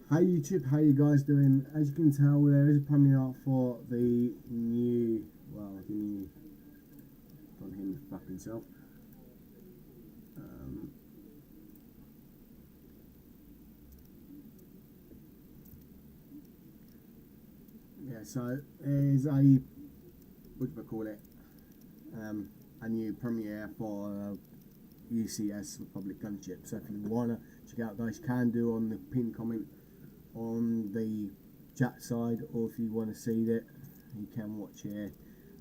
Hey YouTube, how you guys doing? As you can tell, there is a premiere for the new, the new, from him fucking self. Um, yeah, so there's what do I call it? Um, a new premiere for UCS Republic Gunship. So if you wanna check out those, you can do on the pinned comment on the chat side, or if you want to see it, you can watch here.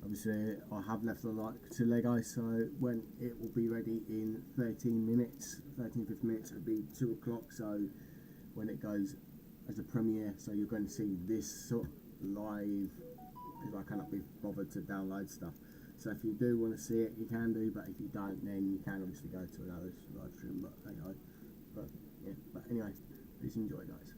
Obviously, I have left the like to Lego, so when it will be ready in 13 minutes, 15 minutes, it'll be 2 o'clock. So when it goes as a premiere, so you're going to see this sort of live because I cannot be bothered to download stuff. So if you do want to see it, you can do, but if you don't, then you can obviously go to another live stream. But anyway, but anyway, please enjoy, guys.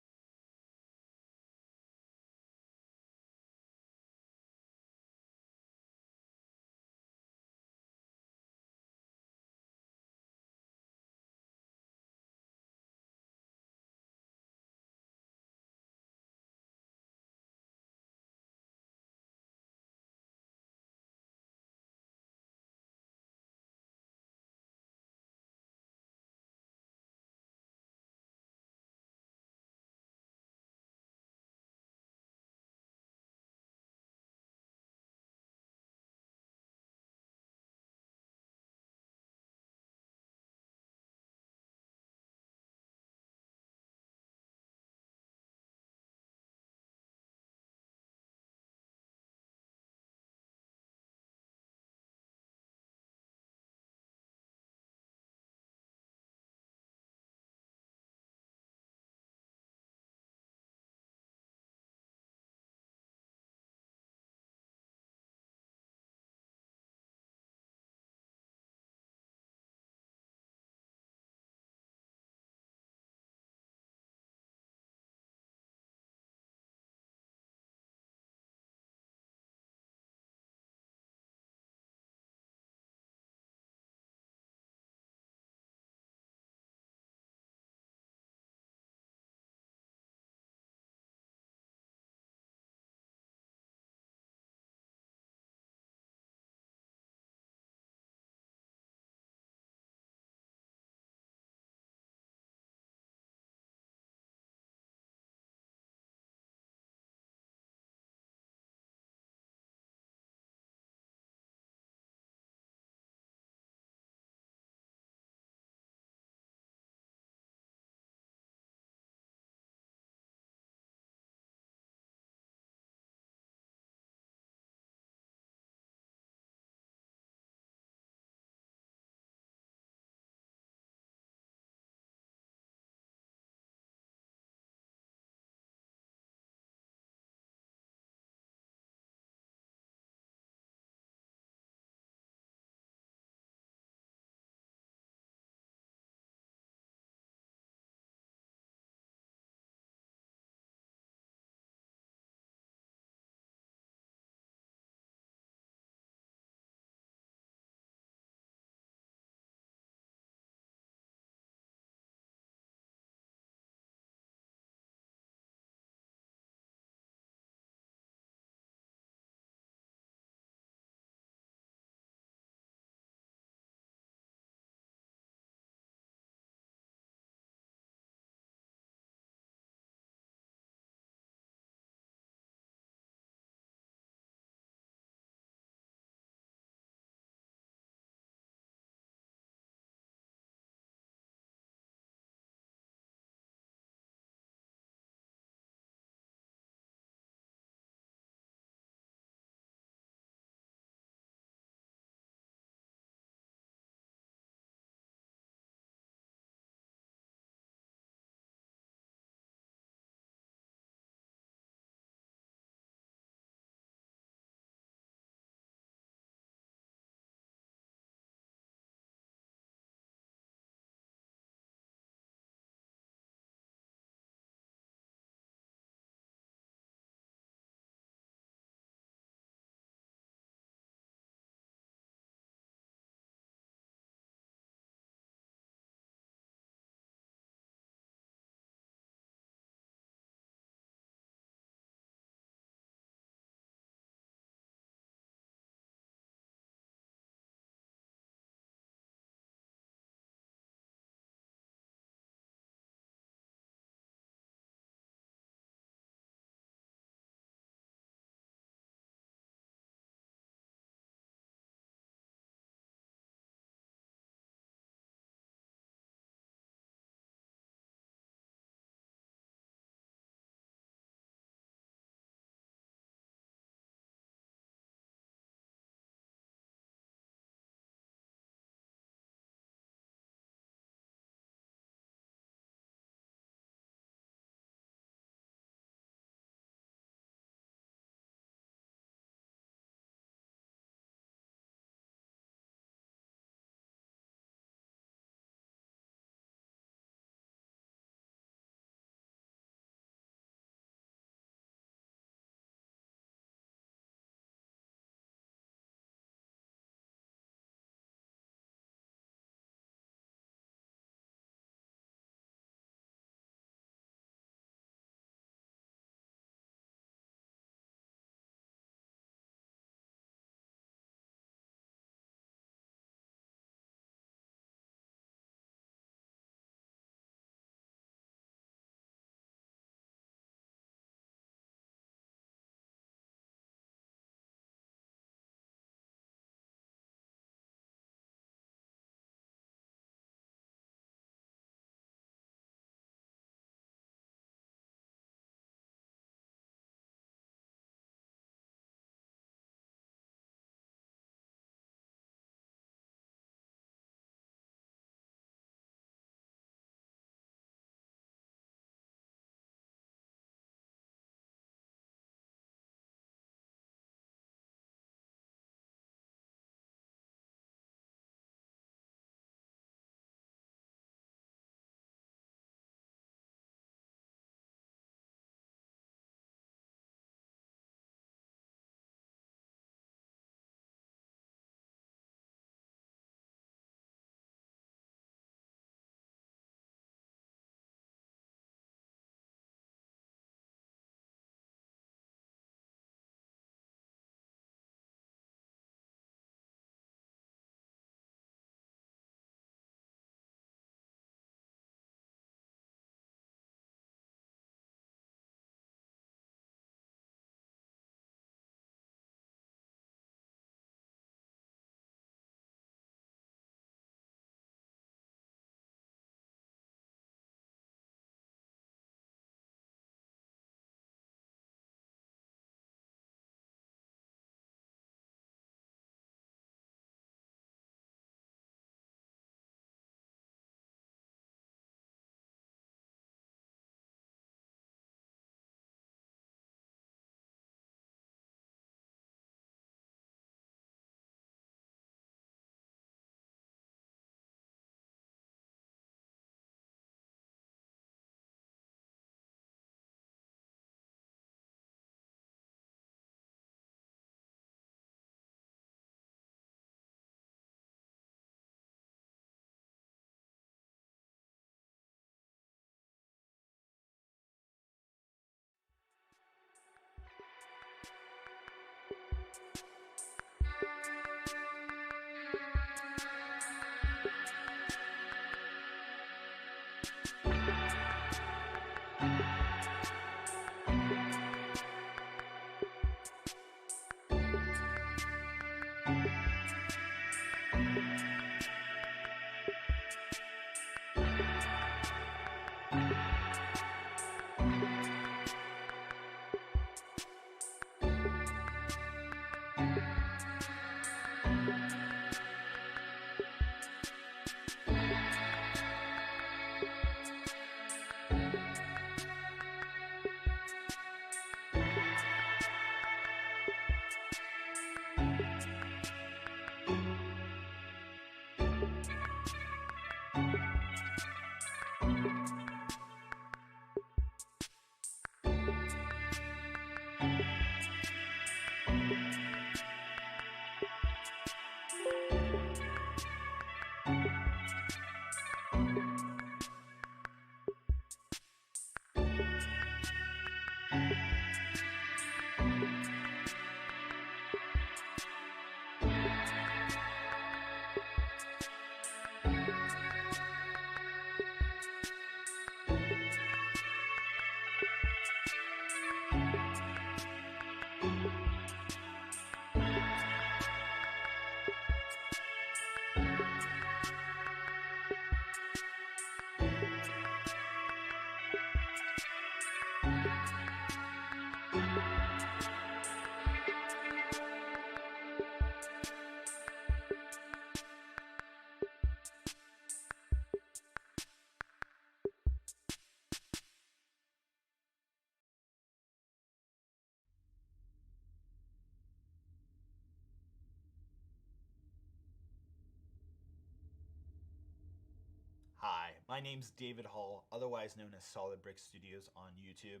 My name's David Hall, otherwise known as Solid Brick Studios on YouTube.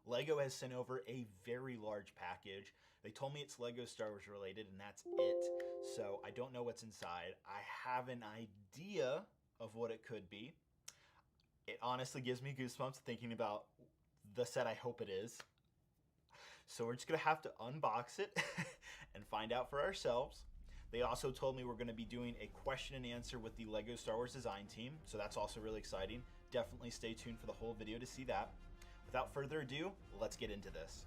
LEGO has sent over a very large package. They told me it's LEGO Star Wars related and that's it. So I don't know what's inside. I have an idea of what it could be. It honestly gives me goosebumps thinking about the set I hope it is. So we're just gonna have to unbox it and find out for ourselves. They also told me we're gonna be doing a question and answer with the LEGO Star Wars design team, so that's also really exciting. Definitely stay tuned for the whole video to see that. Without further ado, let's get into this.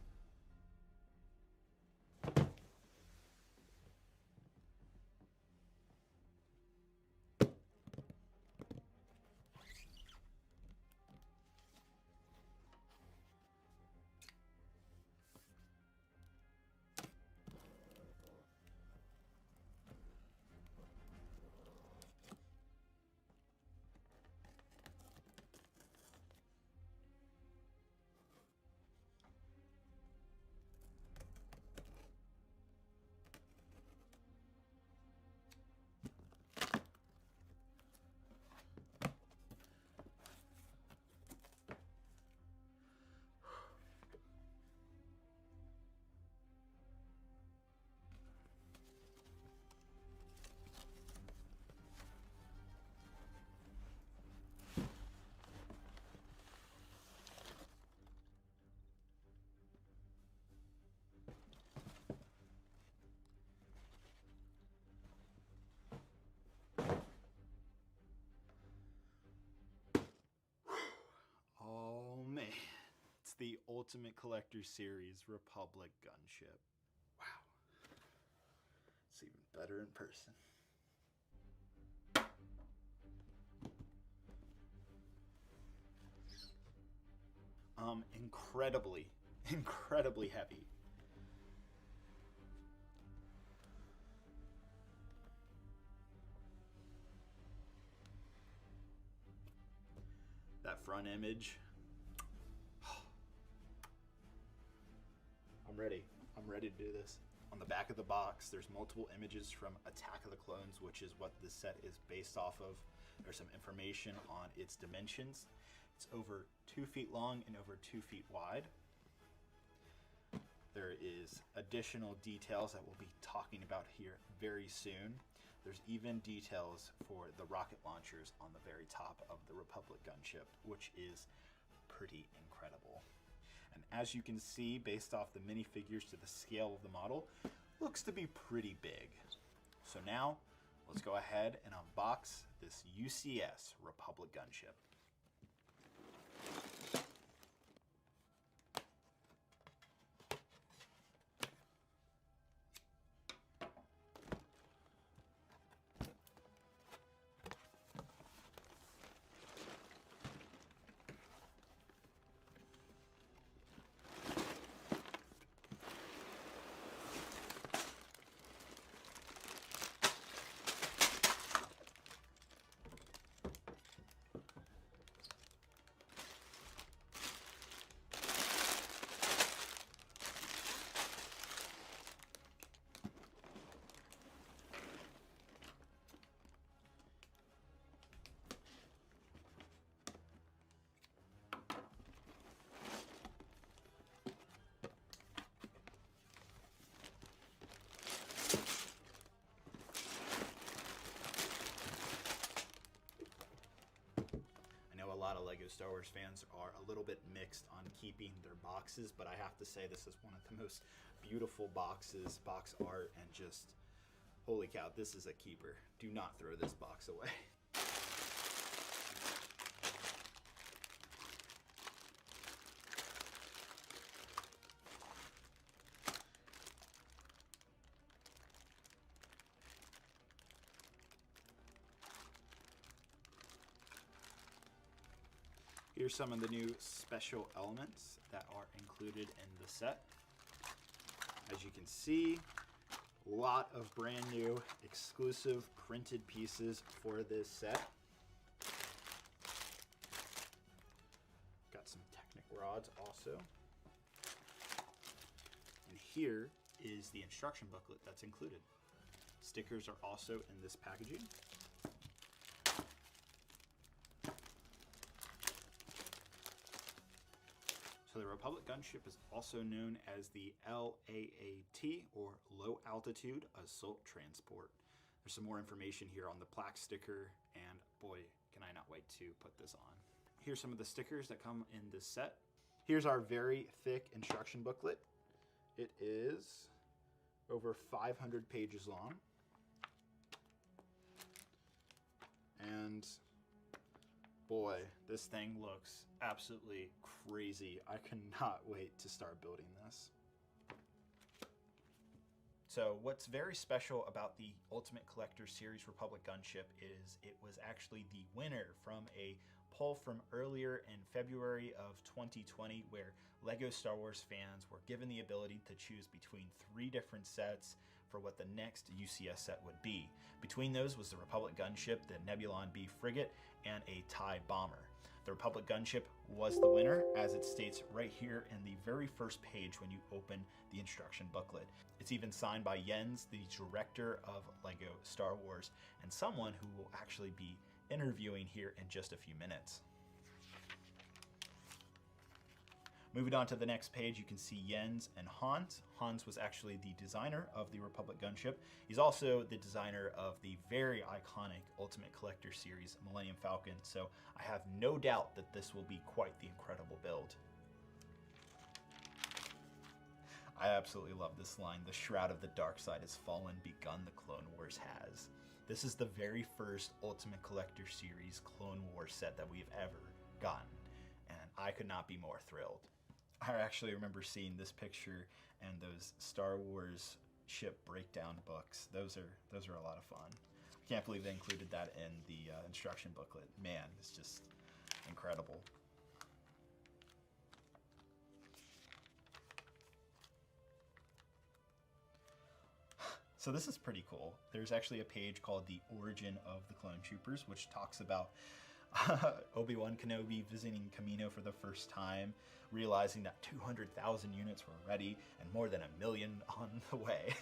Oh man, it's the Ultimate Collector Series Republic Gunship. Wow, it's even better in person. Incredibly heavy. That front image. I'm ready to do this. On the back of the box, there's multiple images from Attack of the Clones, which is what this set is based off of. There's some information on its dimensions. It's over 2 feet long and over 2 feet wide. There is additional details that we'll be talking about here very soon. There's even details for the rocket launchers on the very top of the Republic gunship, which is pretty incredible. And as you can see, based off the minifigures to the scale of the model, looks to be pretty big. So now, let's go ahead and unbox this UCS Republic gunship. A lot of LEGO Star Wars fans are a little bit mixed on keeping their boxes, but I have to say this is one of the most beautiful boxes, box art, and just holy cow, this is a keeper. Do not throw this box away. Here's some of the new special elements that are included in the set. As you can see, a lot of brand new exclusive printed pieces for this set. Got some Technic rods also. And here is the instruction booklet that's included. Stickers are also in this packaging. So the Republic gunship is also known as the LAAT, or Low Altitude Assault Transport. There's some more information here on the plaque sticker, and boy, can I not wait to put this on. Here's some of the stickers that come in this set. Here's our very thick instruction booklet. It is over 500 pages long. And boy, this thing looks absolutely crazy. I cannot wait to start building this. So what's very special about the Ultimate Collector Series Republic gunship is it was actually the winner from a poll from earlier in February of 2020, where LEGO Star Wars fans were given the ability to choose between 3 different sets for what the next UCS set would be. Between those was the Republic gunship, the Nebulon B frigate, and a TIE bomber. The Republic gunship was the winner, as it states right here in the very first page when you open the instruction booklet. It's even signed by Jens, the director of LEGO Star Wars, and someone who will actually be interviewing here in just a few minutes. Moving on to the next page, you can see Jens and Hans. Hans was actually the designer of the Republic gunship. He's also the designer of the very iconic Ultimate Collector Series Millennium Falcon, so I have no doubt that this will be quite the incredible build. I absolutely love this line. The shroud of the dark side has fallen, begun the Clone Wars has. This is the very first Ultimate Collector Series Clone Wars set that we've ever gotten, and I could not be more thrilled. I actually remember seeing this picture and those Star Wars ship breakdown books. Those are a lot of fun. I can't believe they included that in the instruction booklet. Man, it's just incredible. So this is pretty cool. There's actually a page called The Origin of the Clone Troopers, which talks about Obi-Wan Kenobi visiting Kamino for the first time, realizing that 200,000 units were ready and more than 1 million on the way.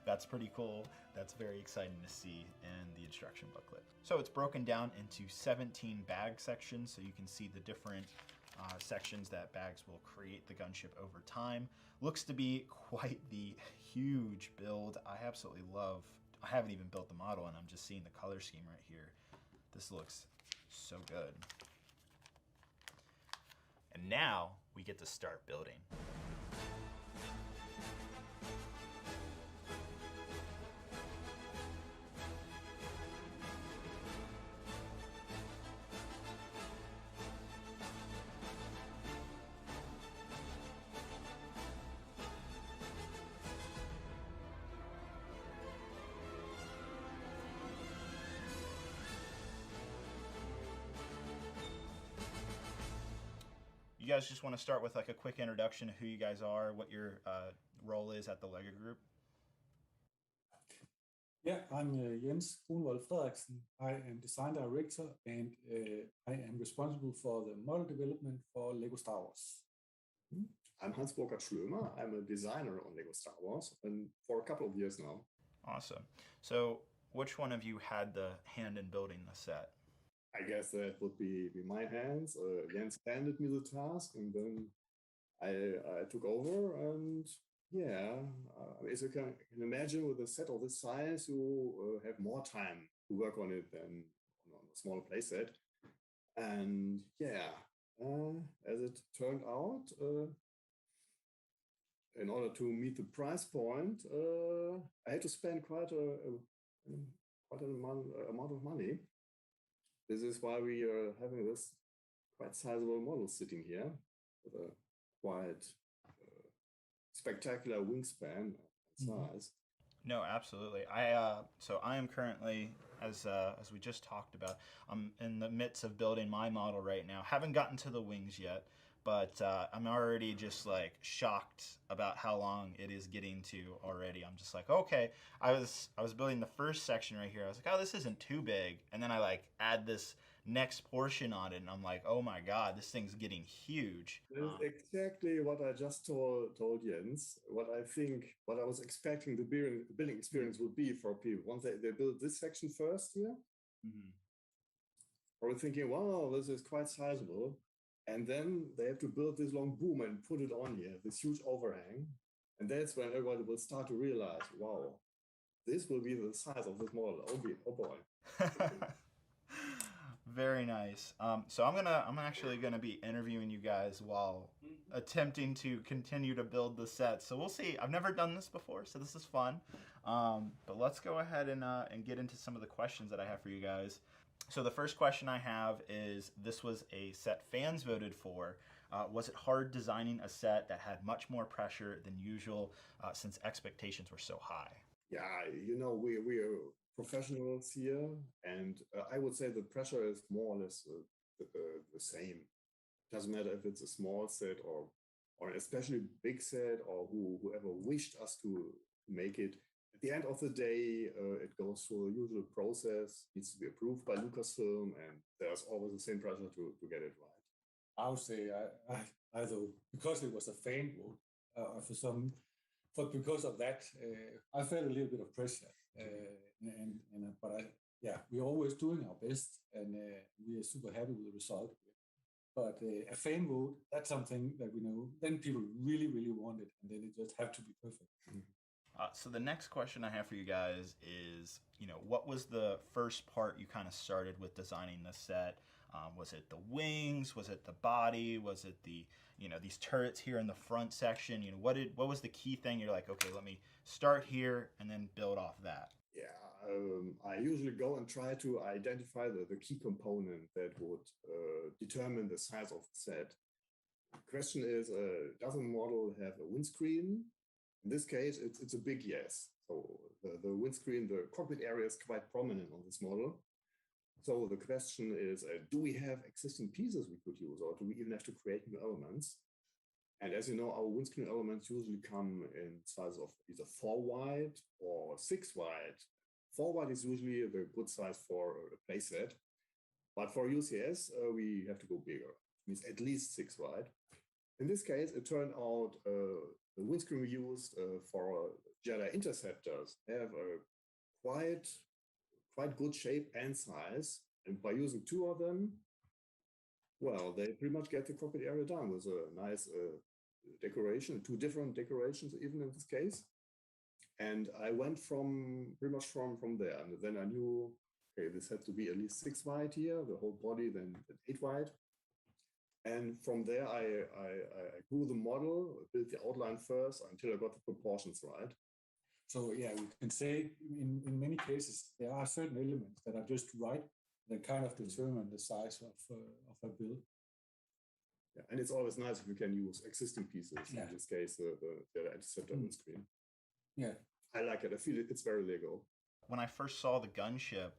That's pretty cool. That's very exciting to see in the instruction booklet. So it's broken down into 17 bag sections, so you can see the different sections that bags will create the gunship over time. Looks to be quite the huge build. I absolutely love, I haven't even built the model and I'm just seeing the color scheme right here. This looks so good. And now we get to start building. You guys just want to start with like a quick introduction of who you guys are, what your role is at the LEGO Group? Yeah, I'm Jens Grunwald Frederiksen. I am design director and I am responsible for the model development for LEGO Star Wars. I'm Hans Burkhard Schlömer. I'm a designer on LEGO Star Wars and for a couple of years now. Awesome. So which one of you had the hand in building the set? I guess that would be my hands. Jens handed me the task and then I took over, and yeah, as you can imagine, with a set of this size, you have more time to work on it than on a smaller playset. And yeah, as it turned out, in order to meet the price point, I had to spend quite an amount of money. This is why we are having this quite sizable model sitting here with a quite spectacular wingspan and size. No, absolutely. So I am currently, as we just talked about, I'm in the midst of building my model right now. Haven't gotten to the wings yet, but I'm already just like shocked about how long it is getting to already. I'm just like, okay, I was building the first section right here. I was like, oh, this isn't too big. And then I like add this next portion on it and I'm like, oh my God, this thing's getting huge. That's exactly what I just told Jens, what I was expecting the building experience would be for people. Once they build this section first here, I was thinking, wow, this is quite sizable. And then they have to build this long boom and put it on here, this huge overhang. And that's when everybody will start to realize, wow, this will be the size of this model. Oh boy. Very nice. So I'm actually gonna be interviewing you guys while attempting to continue to build the set. So we'll see. I've never done this before, so this is fun. But let's go ahead and get into some of the questions that I have for you guys. So the first question I have is, this was a set fans voted for. Was it hard designing a set that had much more pressure than usual since expectations were so high? Yeah, we are professionals here, and I would say the pressure is more or less the same. Doesn't matter if it's a small set or an especially big set, or whoever wished us to make it. At the end of the day, it goes through the usual process, needs to be approved by Lucasfilm, and there's always the same pressure to get it right. I would say either because it was a fan vote because of that, I felt a little bit of pressure. We're always doing our best, and we are super happy with the result. But a fan vote, that's something that we know. Then people really, really want it, and then it just have to be perfect. So the next question I have for you guys is, what was the first part you kind of started with designing the set? Was it the wings? Was it the body? Was it the, these turrets here in the front section? What was the key thing? You're like, okay, let me start here and then build off that. Yeah, I usually go and try to identify the key component that would determine the size of the set. The question is, does a model have a windscreen? In this case, it's a big yes. So the windscreen, the cockpit area is quite prominent on this model. So the question is, do we have existing pieces we could use, or do we even have to create new elements? And as you know, our windscreen elements usually come in size of either 4 wide or 6 wide. 4 wide is usually the good size for a playset. But for UCS, we have to go bigger. It means at least 6 wide. In this case, it turned out the windscreen we used for Jedi interceptors have a quite good shape and size. And by using 2 of them, well, they pretty much get the cockpit area done with a nice decoration, 2 different decorations even in this case. And I went pretty much from there. And then I knew, okay, this had to be at least 6 wide here, the whole body, then 8 wide. And from there, I grew the model, built the outline first until I got the proportions right. So yeah, we can say in many cases, there are certain elements that are just right that kind of determine the size of a build. Yeah, and it's always nice if you can use existing pieces, Yeah. in this case, the interceptor windscreen. Yeah. I like it. I feel it's very Lego. When I first saw the gunship,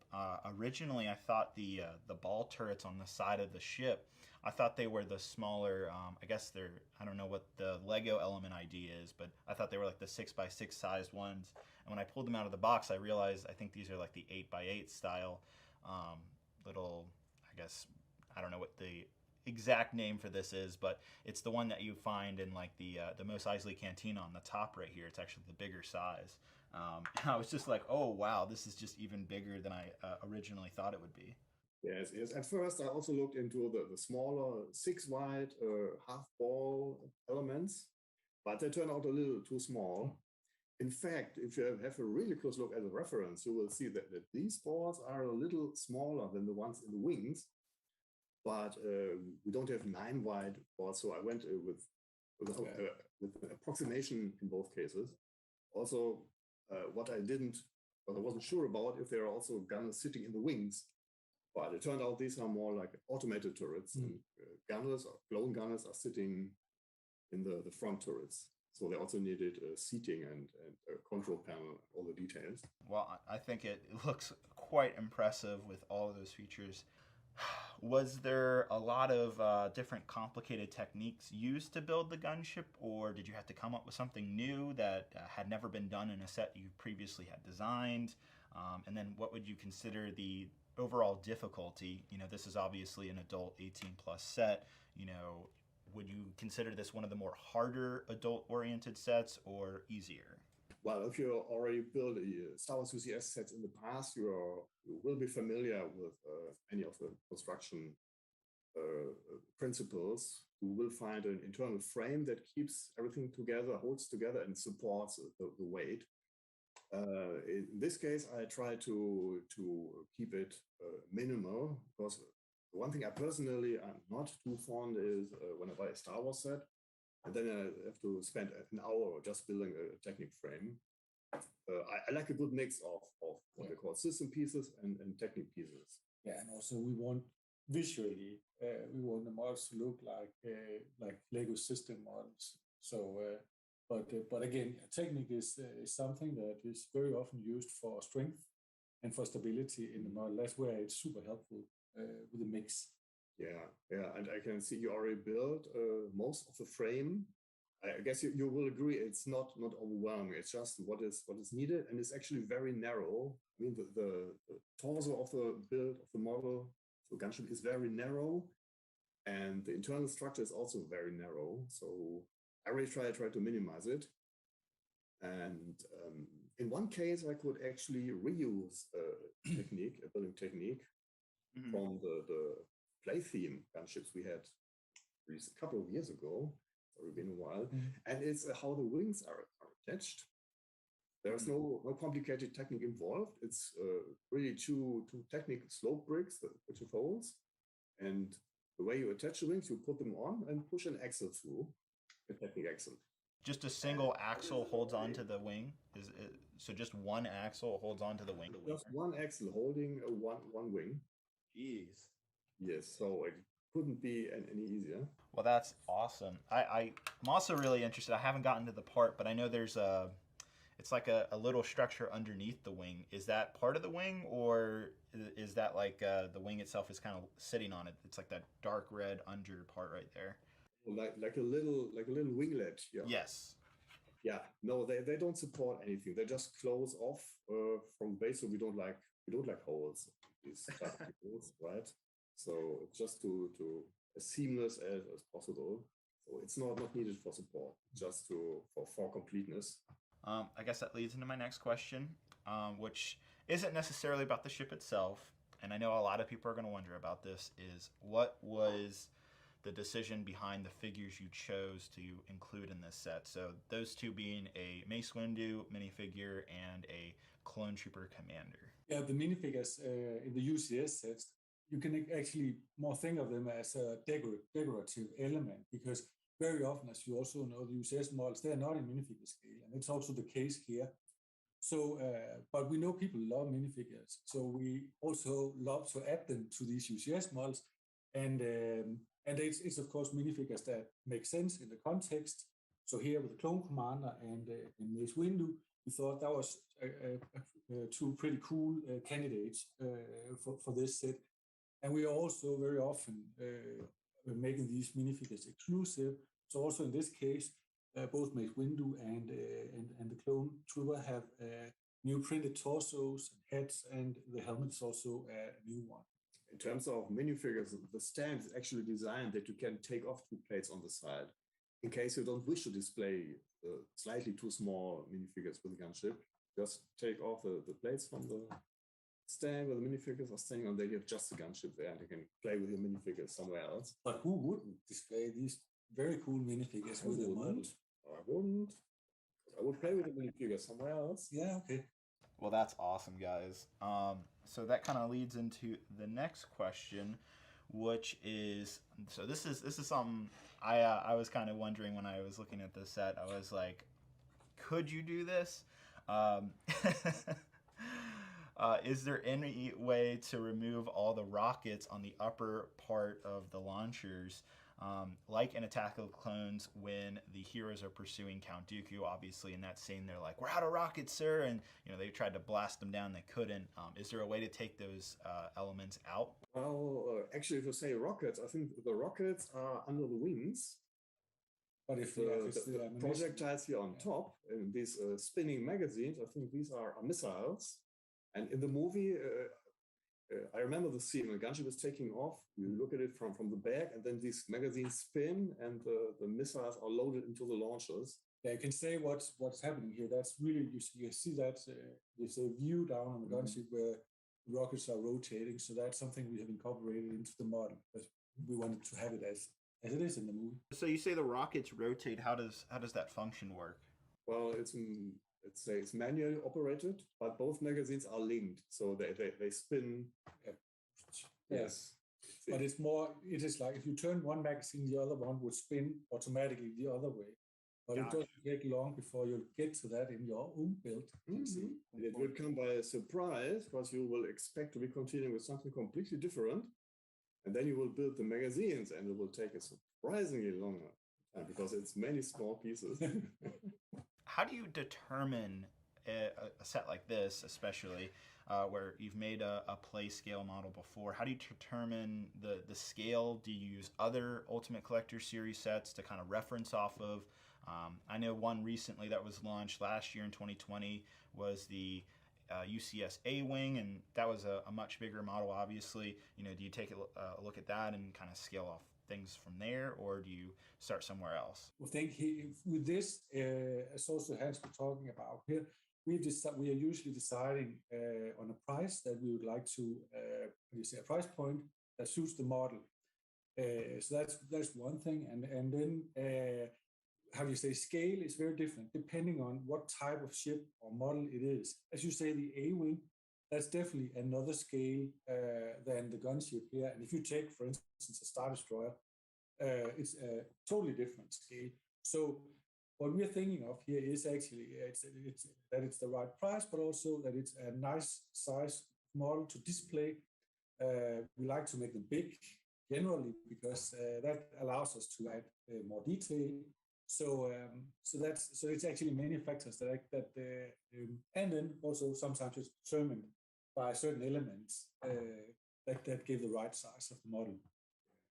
originally I thought the ball turrets on the side of the ship, I thought they were the smaller, I guess I don't know what the Lego element ID is, but I thought they were like the 6x6 sized ones. And when I pulled them out of the box, I realized I think these are like the 8x8 style little, I guess, I don't know what the exact name for this is, but it's the one that you find in like the Mos Eisley Cantina on the top right here. It's actually the bigger size. And I was just like, oh wow, this is just even bigger than I originally thought it would be. Yes. At first, I also looked into the smaller 6 wide half ball elements, but they turned out a little too small. In fact, if you have a really close look at the reference, you will see that these balls are a little smaller than the ones in the wings, but we don't have 9 wide balls, so I went with an approximation in both cases. Also, what I wasn't sure about if there are also gunners sitting in the wings. But it turned out these are more like automated turrets, and gunners or clone gunners are sitting in the front turrets. So they also needed seating and a control panel, all the details. Well, I think it looks quite impressive with all of those features. Was there a lot of different complicated techniques used to build the gunship, or did you have to come up with something new that had never been done in a set you previously had designed? And then what would you consider the overall difficulty? This is obviously an adult 18 plus set. Would you consider this one of the more harder adult oriented sets or easier? Well, if you already built Star Wars UCS sets in the past, you will be familiar with any of the construction principals who will find an internal frame that keeps everything together, holds together, and supports the weight. In this case, I try to keep it minimal, because one thing I personally am not too fond is when I buy a Star Wars set, and then I have to spend an hour just building a Technic frame. I like a good mix of what they call system pieces and Technic pieces. Yeah, and also we want visually, we want the models to look like Lego system models. So, but again, Technic is something that is very often used for strength and for stability in the model. That's where it's super helpful with the mix. Yeah, and I can see you already built most of the frame. I guess you will agree it's not overwhelming. It's just what is needed, and it's actually very narrow. I mean, the torso of the build of the model, so gunship, is very narrow, and the internal structure is also very narrow. So I really try to minimize it. And in one case, I could actually reuse a building technique from the play theme gunships we had released a couple of years ago. It's already been a while. And it's how the wings are attached. There's no complicated technique involved. It's really two technical slope bricks which it holds. And the way you attach the wings, you put them on and push an axle through, a Technic axle. Just a single axle holds onto the wing? So just one axle holds onto the wing? Just one axle holding one wing. Jeez. Yes, so it couldn't be any easier. Well, that's awesome. I'm also really interested. I haven't gotten to the part, but I know there's it's like a little structure underneath the wing. Is that part of the wing, or is that like the wing itself is kind of sitting on it? It's like that dark red under part right there. Like a little winglet. Yeah. Yes. Yeah. No, they don't support anything. They just close off from base, so we don't like holes. These holes, right? So it's just to as seamless as possible. So it's not needed for support, just for completeness. I guess that leads into my next question, which isn't necessarily about the ship itself, and I know a lot of people are going to wonder about this, is what was the decision behind the figures you chose to include in this set? So those two being a Mace Windu minifigure and a Clone Trooper Commander. Yeah, the minifigures in the UCS sets, you can actually more think of them as a decorative element, because very often, as you also know, the UCS models, they're not in minifigure scale, and it's also the case here. So, but we know people love minifigures, so we also love to add them to these UCS models, and it's of course minifigures that make sense in the context. So here with the Clone Commander and Mace Windu, we thought that was two pretty cool candidates for this set. And we are also very often making these minifigures exclusive. So also in this case, both Mace Windu and the Clone Trooper have new printed torsos and heads, and the helmet is also a new one. In terms of minifigures, the stand is actually designed that you can take off two plates on the side, in case you don't wish to display slightly too small minifigures with the gunship. Just take off the plates from the stand where the minifigures are staying on. There you have just the gunship there, and you can play with your minifigures somewhere else. But who wouldn't display these very cool minifigures with the model? I wouldn't. I would play with the minifigures somewhere else. Yeah, okay. Well, that's awesome, guys. So that kind of leads into the next question, which is, so this is something I was kind of wondering when I was looking at this set. I was like, could you do this? Is there any way to remove all the rockets on the upper part of the launchers, like in Attack of the Clones when the heroes are pursuing Count Dooku? Obviously, in that scene, they're like, "We're out of rockets, sir," and they tried to blast them down. They couldn't. Is there a way to take those elements out? Well, actually, if you say rockets, I think the rockets are under the wings. But if the projectiles here on top, and these spinning magazines, I think these are missiles. And in the movie, I remember the scene when the gunship is taking off. You look at it from the back, and then these magazines spin, and the missiles are loaded into the launchers. Yeah, you can say what's happening here. That's really, you see that there's a view down on the gunship where the rockets are rotating. So that's something we have incorporated into the model. we wanted to have it as it is in the movie. So you say the rockets rotate. How does that function work? Well, let's say it's manually operated, but both magazines are linked, so they spin. Yeah. Yes. But it is like if you turn one magazine, the other one would spin automatically the other way. But it doesn't take long before you'll get to that in your own build. Mm-hmm. And it will come by a surprise because you will expect to be continuing with something completely different. And then you will build the magazines and it will take a surprisingly longer time because it's many small pieces. How do you determine a set like this, especially where you've made a play scale model before? How do you determine the scale? Do you use other Ultimate Collector Series sets to kind of reference off of? I know one recently that was launched last year in 2020 was the UCS A-Wing, and that was a much bigger model, obviously. Do you take a look at that and kind of scale off things from there, or do you start somewhere else? I think with this, as also Hans was talking about here, we are usually deciding on a price that we would like to, a price point that suits the model. So that's one thing, and then scale is very different depending on what type of ship or model it is. As you say, the A-Wing, that's definitely another scale than the gunship here. And if you take, for instance, a Star Destroyer, it's a totally different scale. So what we're thinking of here is actually that it's the right price, but also that it's a nice size model to display. We like to make them big generally because that allows us to add more detail. So it's actually many factors and then also sometimes it's determined by certain elements that give the right size of the model.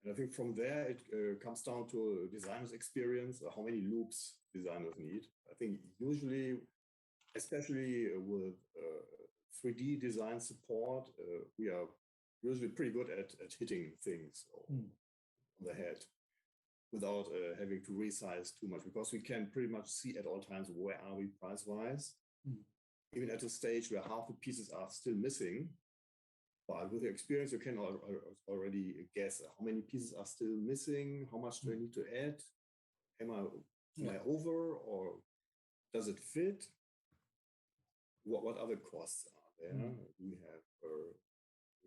And I think from there it comes down to designer's experience, how many loops designers need. I think usually, especially with 3D design support, we are usually pretty good at hitting things on the head without having to resize too much, because we can pretty much see at all times where are we price-wise, even at a stage where half the pieces are still missing. But with the experience, you can already guess how many pieces are still missing, how much do I need to add, am I over, or does it fit? What other costs are there? We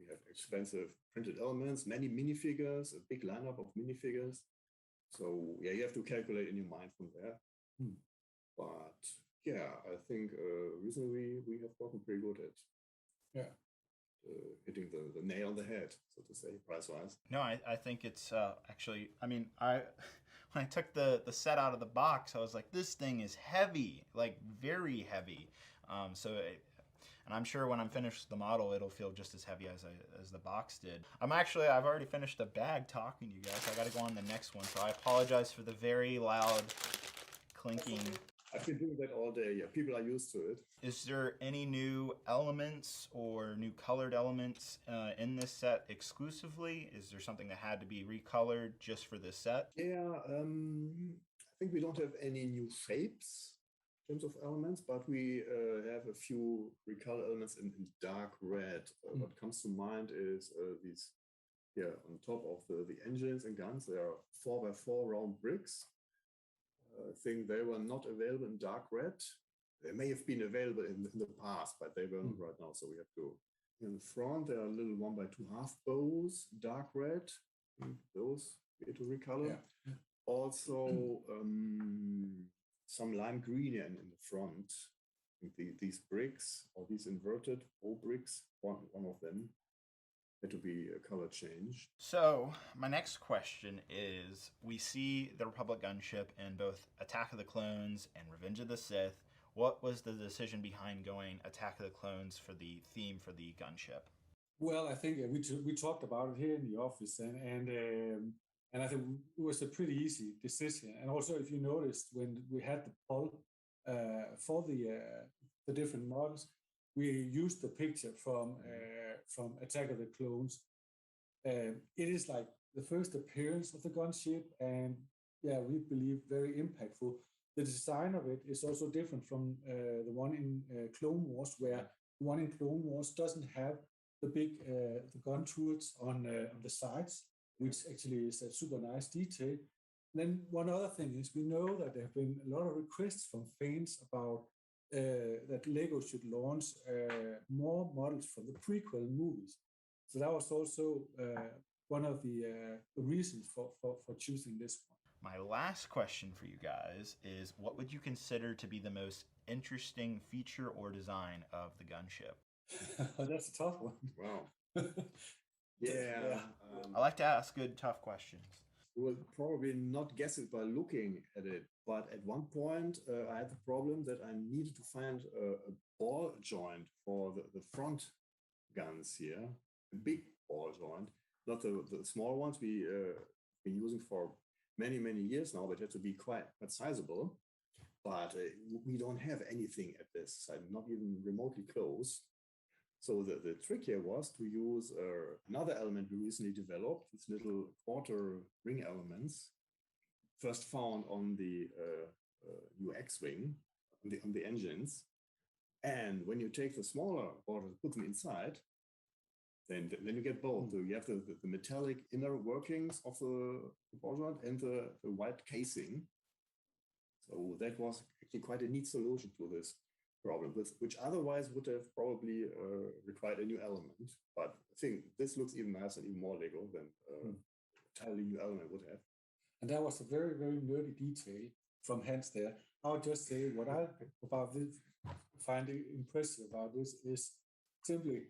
have expensive printed elements, many minifigures, a big lineup of minifigures. So yeah, you have to calculate in your mind from there. But yeah, I think recently we have gotten pretty good at hitting the nail on the head, so to say, price-wise. No, I think it's actually, when I took the set out of the box, I was like, this thing is heavy, like very heavy. And I'm sure when I'm finished with the model, it'll feel just as heavy as the box did. I've already finished the bag talking to you guys. I got to go on the next one, so I apologize for the very loud clinking. I've been doing that all day. Yeah, people are used to it. Is there any new elements or new colored elements in this set exclusively? Is there something that had to be recolored just for this set? Yeah, I think we don't have any new shapes in terms of elements, but we have a few recolor elements in dark red. What comes to mind is these, on top of the engines and guns, there are 4x4 round bricks. I think they were not available in dark red. They may have been available in the past, but they weren't right now. So we have to. In the front, there are little 1x2 half bows, dark red. Those we have to recolor. Yeah. Also, some lime green in the front. I think these bricks, or these inverted O bricks, one of them had to be a color change. So my next question is, we see the Republic gunship in both Attack of the Clones and Revenge of the Sith. What was the decision behind going Attack of the Clones for the theme for the gunship? Well, I think we talked about it here in the office, and I think it was a pretty easy decision. And also, if you noticed, when we had the poll for the different models, we used the picture from Attack of the Clones. It is like the first appearance of the gunship, and we believe very impactful. The design of it is also different from the one in Clone Wars, where the one in Clone Wars doesn't have the big the gun turrets on the sides. which actually is a super nice detail. Then one other thing is we know that there have been a lot of requests from fans about that Lego should launch more models from the prequel movies. So that was also one of the reasons for choosing this one. My last question for you guys is, what would you consider to be the most interesting feature or design of the gunship? That's a tough one. Wow. Yeah. I like to ask good, tough questions. You will probably not guess it by looking at it, but at one point I had the problem that I needed to find a ball joint for the front guns here, a big ball joint, not the small ones we've been using for many, many years now, but had to be quite sizable. But we don't have anything at this side, not even remotely close. So the trick here was to use another element we recently developed, these little quarter ring elements, first found on the UX wing, on the engines. And when you take the smaller quarters, put them inside, then you get both. So you have the metallic inner workings of the ball joint and the white casing. So that was actually quite a neat solution to this problem, which otherwise would have probably required a new element. But I think this looks even nicer and even more Lego than an entirely new element would have. And that was a very, very nerdy detail from Hans there. I'll just say what I about this find impressive about this is simply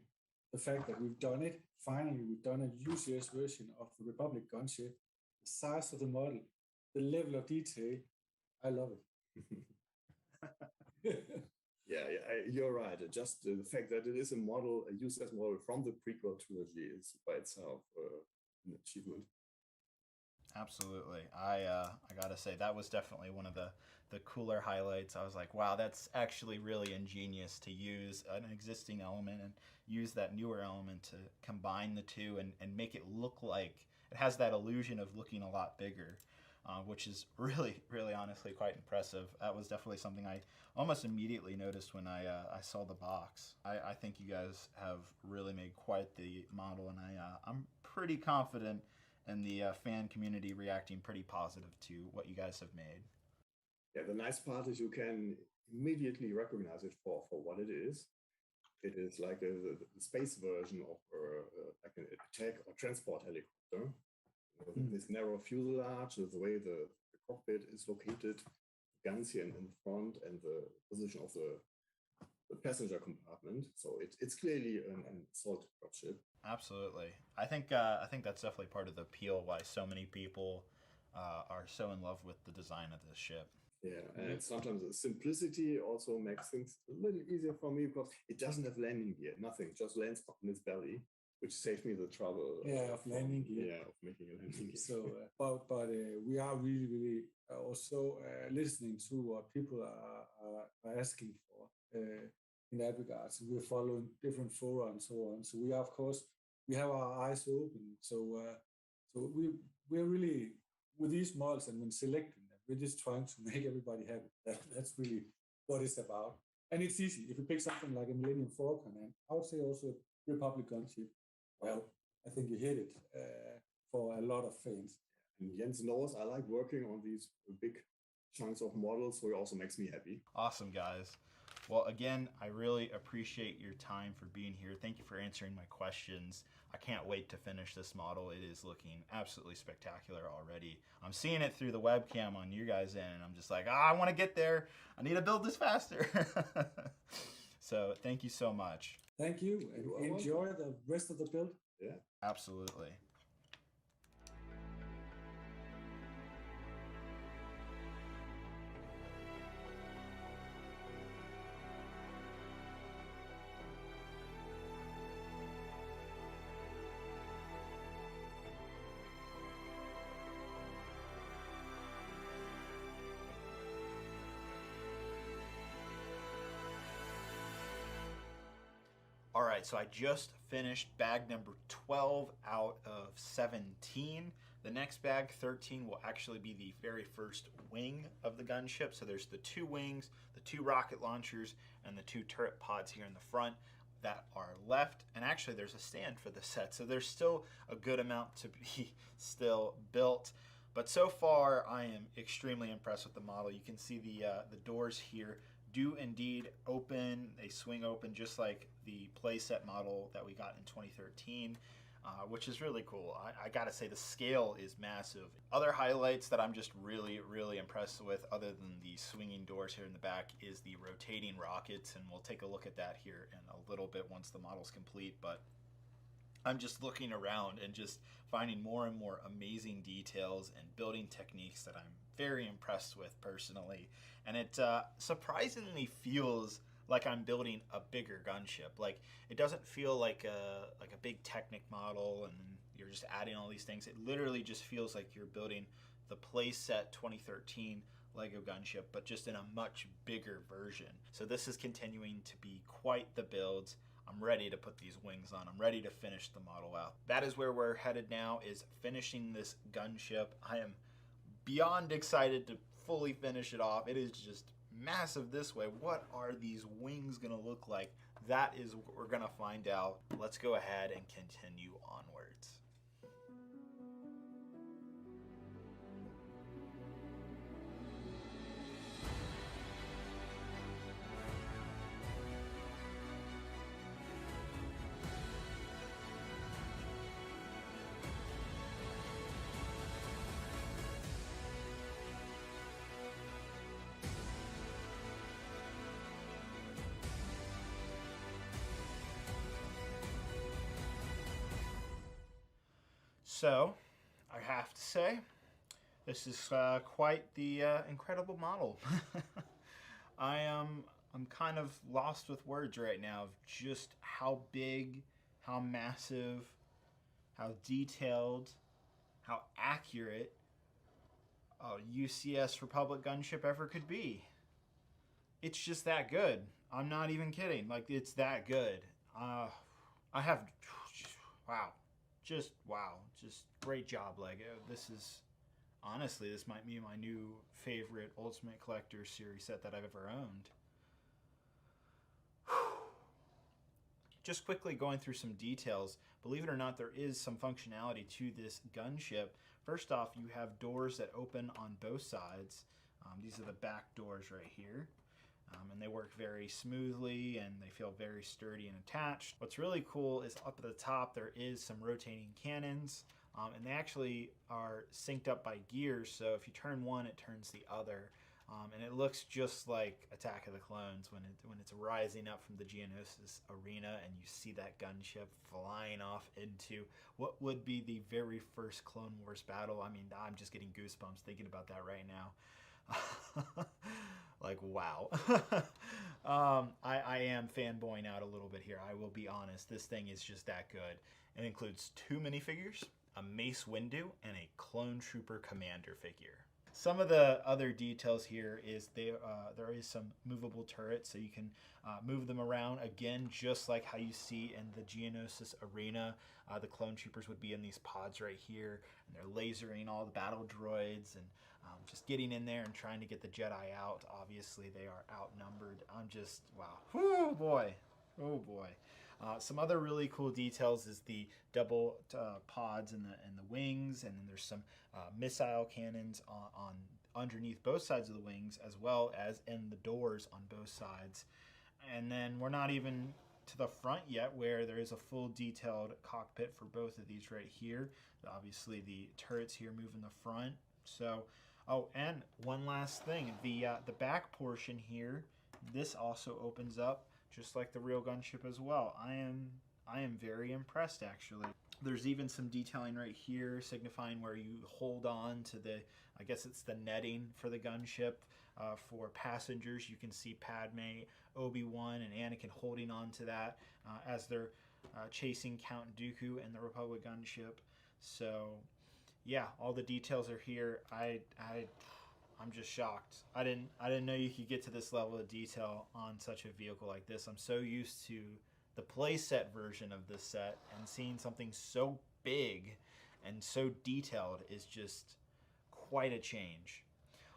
the fact that we've done it. Finally, we've done a UCS version of the Republic gunship. The size of the model, the level of detail, I love it. Yeah, you're right. Just the fact that it is a model, a UCS model from the prequel trilogy, is by itself an achievement. Absolutely. I gotta say that was definitely one of the cooler highlights. I was like, wow, that's actually really ingenious to use an existing element and use that newer element to combine the two and make it look like it has that illusion of looking a lot bigger, which is really, really honestly quite impressive. That was definitely something I almost immediately noticed when I saw the box. I think you guys have really made quite the model, and I'm pretty confident in the fan community reacting pretty positive to what you guys have made. Yeah, the nice part is you can immediately recognize it for what it is. It is like the space version of like an attack or transport helicopter. This narrow fuselage, the way the cockpit is located, guns here in the front, and the position of the passenger compartment. So it's clearly an assault dropship. Absolutely. I think that's definitely part of the appeal why so many people are so in love with the design of this ship. Yeah, and sometimes the simplicity also makes things a little easier for me because it doesn't have landing gear, nothing, just lands on its belly, which saves me the trouble. Of landing gear. Yeah, of making a landing gear. So, but we are really, really also listening to what people are asking for in that regard. So we're following different fora and so on. So we are, of course, we have our eyes open. So we're really, with these models and when selecting them, we're just trying to make everybody happy. That's really what it's about. And it's easy. If you pick something like a Millennium Falcon, and I would say also Republic gunship, well, I think you hit it for a lot of fans. And Jens knows I like working on these big chunks of models, so it also makes me happy. Awesome, guys. Well, again, I really appreciate your time for being here. Thank you for answering my questions. I can't wait to finish this model. It is looking absolutely spectacular already. I'm seeing it through the webcam on your guys' end, and I'm just like, I want to get there. I need to build this faster. So thank you so much. Thank you, and enjoy the rest of the build. Yeah. Absolutely. All right, so I just finished bag number 12 out of 17. The next bag, 13, will actually be the very first wing of the gunship. So there's the 2 wings, the 2 rocket launchers, and the 2 turret pods here in the front. that are left, and actually there's a stand for the set, so there's still a good amount to be still built. But so far I am extremely impressed with the model. You can see the doors here do indeed open. They swing open just like the playset model that we got in 2013. Which is really cool. I gotta say, the scale is massive. Other highlights that I'm just really, really impressed with, other than the swinging doors here in the back, is the rotating rockets, and we'll take a look at that here in a little bit once the model's complete. But I'm just looking around and just finding more and more amazing details and building techniques that I'm very impressed with personally. And it surprisingly feels like I'm building a bigger gunship. Like, it doesn't feel like a big Technic model and you're just adding all these things. It literally just feels like you're building the playset 2013 Lego gunship, but just in a much bigger version. So this is continuing to be quite the build. I'm ready to put these wings on. I'm ready to finish the model out. That is where we're headed now, is finishing this gunship. I am beyond excited to fully finish it off. It is just massive this way. What are these wings gonna look like? That is what we're gonna find out. Let's go ahead and continue onwards. So, I have to say, this is quite the incredible model. I'm kind of lost with words right now of just how big, how massive, how detailed, how accurate a UCS Republic gunship ever could be. It's just that good. I'm not even kidding. Like, it's that good. I have, wow. Just wow, just great job, Lego. This is, honestly, this might be my new favorite Ultimate Collector Series set that I've ever owned. Just quickly going through some details, believe it or not, there is some functionality to this gunship. First off, you have doors that open on both sides. These are the back doors right here. And they work very smoothly and they feel very sturdy and attached. What's really cool is up at the top there is some rotating cannons, and they actually are synced up by gears, so if you turn one it turns the other, and it looks just like Attack of the Clones when it's rising up from the Geonosis arena and you see that gunship flying off into what would be the very first Clone Wars battle. I mean, I'm just getting goosebumps thinking about that right now. Like, wow. I am fanboying out a little bit here. I will be honest. This thing is just that good. It includes 2 minifigures, a Mace Windu, and a Clone Trooper Commander figure. Some of the other details here is there is some movable turrets, so you can move them around. Again, just like how you see in the Geonosis arena, the Clone Troopers would be in these pods right here, and they're lasering all the battle droids and just getting in there and trying to get the Jedi out. Obviously, they are outnumbered. I'm just, wow. Oh boy. Oh boy. Some other really cool details is the double pods in the wings, and then there's some missile cannons on underneath both sides of the wings, as well as in the doors on both sides. And then we're not even to the front yet, where there is a full detailed cockpit for both of these right here. Obviously, the turrets here move in the front. So, oh, and one last thing, the back portion here, this also opens up just like the real gunship as well. I am very impressed, actually. There's even some detailing right here signifying where you hold on to the, I guess it's the netting for the gunship. For passengers, you can see Padme, Obi-Wan, and Anakin holding on to that as they're chasing Count Dooku and the Republic gunship. So, yeah, all the details are here. I'm just shocked. I didn't know you could get to this level of detail on such a vehicle like this. I'm so used to the playset version of this set, and seeing something so big and so detailed is just quite a change.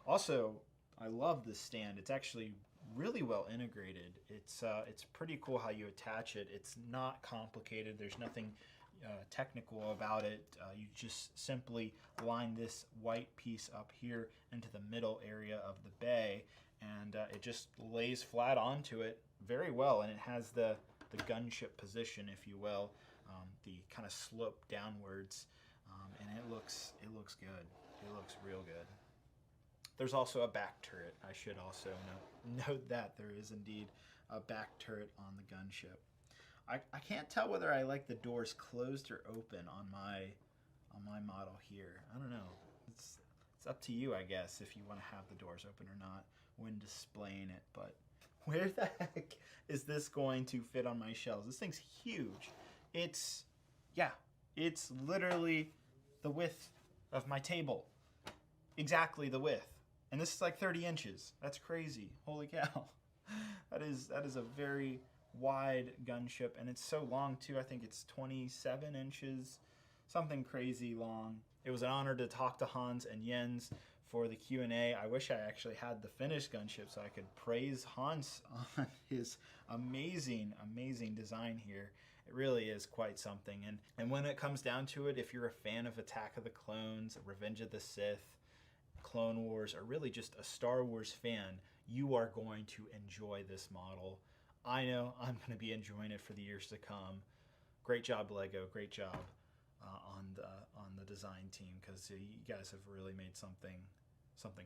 Also, I love this stand. It's actually really well integrated. It's pretty cool how you attach it. It's not complicated. There's nothing technical about it. You just simply line this white piece up here into the middle area of the bay, and it just lays flat onto it very well. And it has the gunship position, if you will, the kind of slope downwards, and it looks good. It looks real good. There's also a back turret. I should also note that there is indeed a back turret on the gunship. I can't tell whether I like the doors closed or open on my model here. I don't know. It's up to you, I guess, if you want to have the doors open or not when displaying it. But where the heck is this going to fit on my shelves? This thing's huge. It's literally the width of my table. Exactly the width. And this is like 30 inches. That's crazy. Holy cow. That is a very wide gunship, and it's so long too. I think it's 27 inches, something crazy long. It was an honor to talk to Hans and Jens for the Q&A. I wish I actually had the finished gunship so I could praise Hans on his amazing design here. It really is quite something. And when it comes down to it, if you're a fan of Attack of the Clones, Revenge of the Sith, Clone Wars, or really just a Star Wars fan, you are going to enjoy this model. I know I'm going to be enjoying it for the years to come. Great job, Lego. Great job on the design team, because you guys have really made something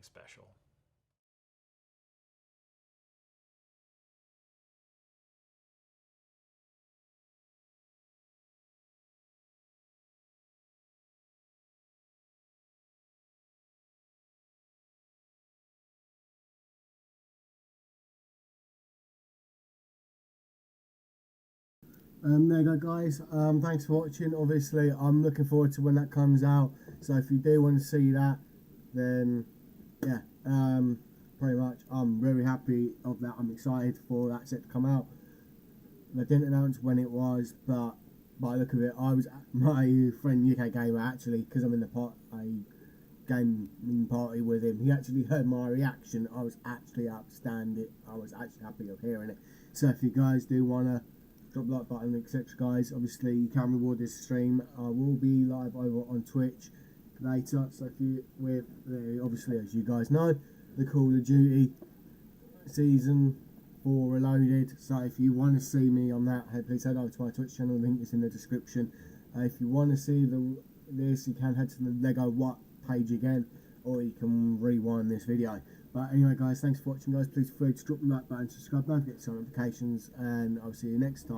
special. There you go, guys. Thanks for watching. Obviously, I'm looking forward to when that comes out. So if you do want to see that, then yeah, pretty much I'm very happy of that. I'm excited for that set to come out. They didn't announce when it was, but by the look of it, I was my friend UK Gamer actually, because I'm in a gaming party with him. He actually heard my reaction. I was actually upstanding. I was actually happy of hearing it. So if you guys do wanna drop the like button, etc. guys, obviously you can reward this stream. I will be live over on Twitch later, so if you obviously, as you guys know, the Call of Duty Season 4 Reloaded. So if you want to see me on that, please head over to my Twitch channel, link is in the description. If you want to see this, you can head to the Lego What page again, or you can rewind this video. But anyway guys, thanks for watching guys. Please feel free to drop the like button, subscribe, don't forget to turn on notifications, and I'll see you next time.